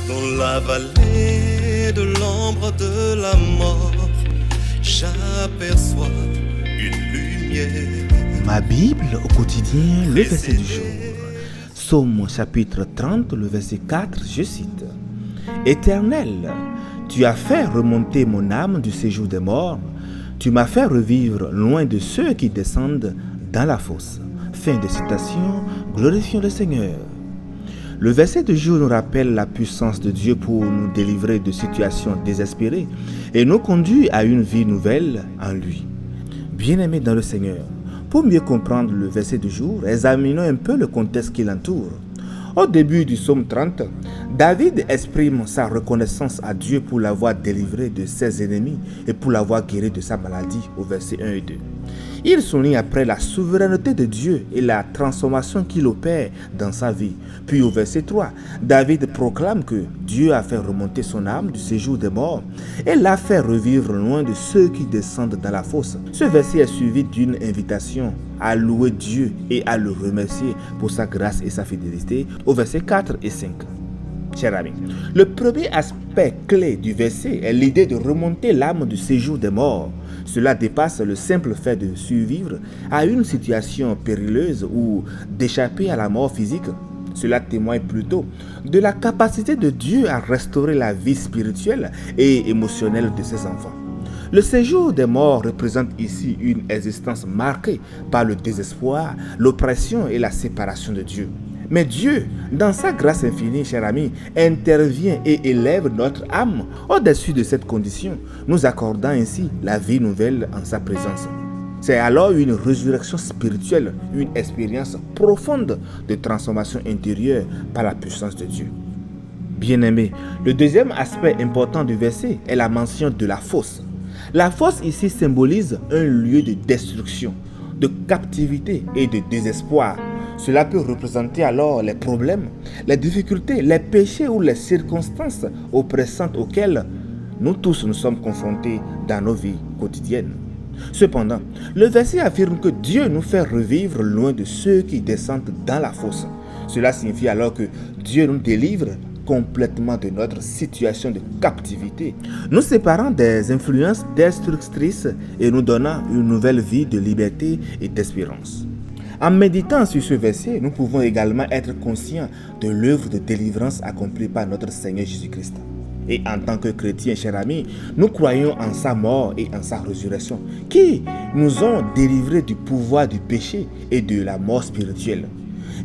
Dans la vallée de l'ombre de la mort, j'aperçois une lumière. Ma Bible au quotidien, le verset du jour. Psaume chapitre 30, le verset 4, je cite. Éternel, tu as fait remonter mon âme du séjour des morts. Tu m'as fait revivre loin de ceux qui descendent dans la fosse. Fin de citation, glorifions le Seigneur. Le verset du jour nous rappelle la puissance de Dieu pour nous délivrer de situations désespérées et nous conduit à une vie nouvelle en lui. Bien-aimés dans le Seigneur, pour mieux comprendre le verset du jour, examinons un peu le contexte qui l'entoure. Au début du psaume 30, David exprime sa reconnaissance à Dieu pour l'avoir délivré de ses ennemis et pour l'avoir guéri de sa maladie au verset 1 et 2. Il souligne après la souveraineté de Dieu et la transformation qu'il opère dans sa vie. Puis au verset 3, David proclame que Dieu a fait remonter son âme du séjour des morts et l'a fait revivre loin de ceux qui descendent dans la fosse. Ce verset est suivi d'une invitation à louer Dieu et à le remercier pour sa grâce et sa fidélité au verset 4 et 5. Chers amis, le premier aspect clé du verset est l'idée de remonter l'âme du séjour des morts. Cela dépasse le simple fait de survivre à une situation périlleuse ou d'échapper à la mort physique. Cela témoigne plutôt de la capacité de Dieu à restaurer la vie spirituelle et émotionnelle de ses enfants. Le séjour des morts représente ici une existence marquée par le désespoir, l'oppression et la séparation de Dieu. Mais Dieu, dans sa grâce infinie, chers amis, intervient et élève notre âme au-dessus de cette condition, nous accordant ainsi la vie nouvelle en sa présence. C'est alors une résurrection spirituelle, une expérience profonde de transformation intérieure par la puissance de Dieu. Bien-aimés, le deuxième aspect important du verset est la mention de la fosse. La fosse ici symbolise un lieu de destruction, de captivité et de désespoir. Cela peut représenter alors les problèmes, les difficultés, les péchés ou les circonstances oppressantes auxquelles nous tous nous sommes confrontés dans nos vies quotidiennes. Cependant, le verset affirme que Dieu nous fait revivre loin de ceux qui descendent dans la fosse. Cela signifie alors que Dieu nous délivre complètement de notre situation de captivité, nous séparant des influences destructrices et nous donnant une nouvelle vie de liberté et d'espérance. En méditant sur ce verset, nous pouvons également être conscients de l'œuvre de délivrance accomplie par notre Seigneur Jésus-Christ. Et en tant que chrétiens, chers amis, nous croyons en sa mort et en sa résurrection, qui nous ont délivrés du pouvoir du péché et de la mort spirituelle.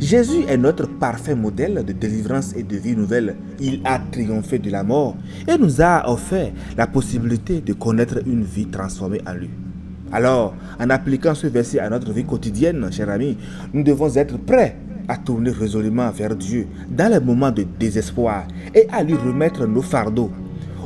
Jésus est notre parfait modèle de délivrance et de vie nouvelle. Il a triomphé de la mort et nous a offert la possibilité de connaître une vie transformée en lui. Alors, en appliquant ce verset à notre vie quotidienne, chers amis, nous devons être prêts à tourner résolument vers Dieu dans les moments de désespoir et à lui remettre nos fardeaux.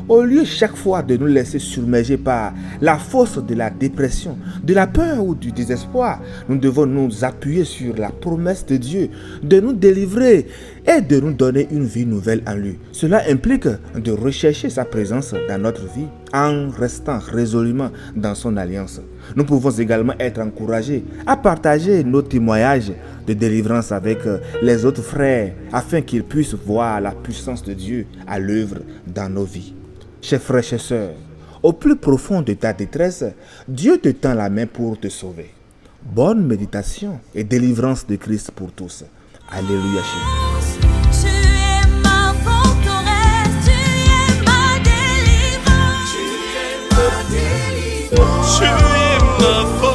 Au lieu chaque fois de nous laisser submerger par la force de la dépression, de la peur ou du désespoir, nous devons nous appuyer sur la promesse de Dieu de nous délivrer et de nous donner une vie nouvelle en lui. Cela implique de rechercher sa présence dans notre vie en restant résolument dans son alliance. Nous pouvons également être encouragés à partager nos témoignages de délivrance avec les autres frères afin qu'ils puissent voir la puissance de Dieu à l'œuvre dans nos vies. Chers frères, chers sœurs, au plus profond de ta détresse, Dieu te tend la main pour te sauver. Bonne méditation et délivrance de Christ pour tous. Alléluia. Tu es ma forteresse, tu es ma délivrance. Tu es ma force.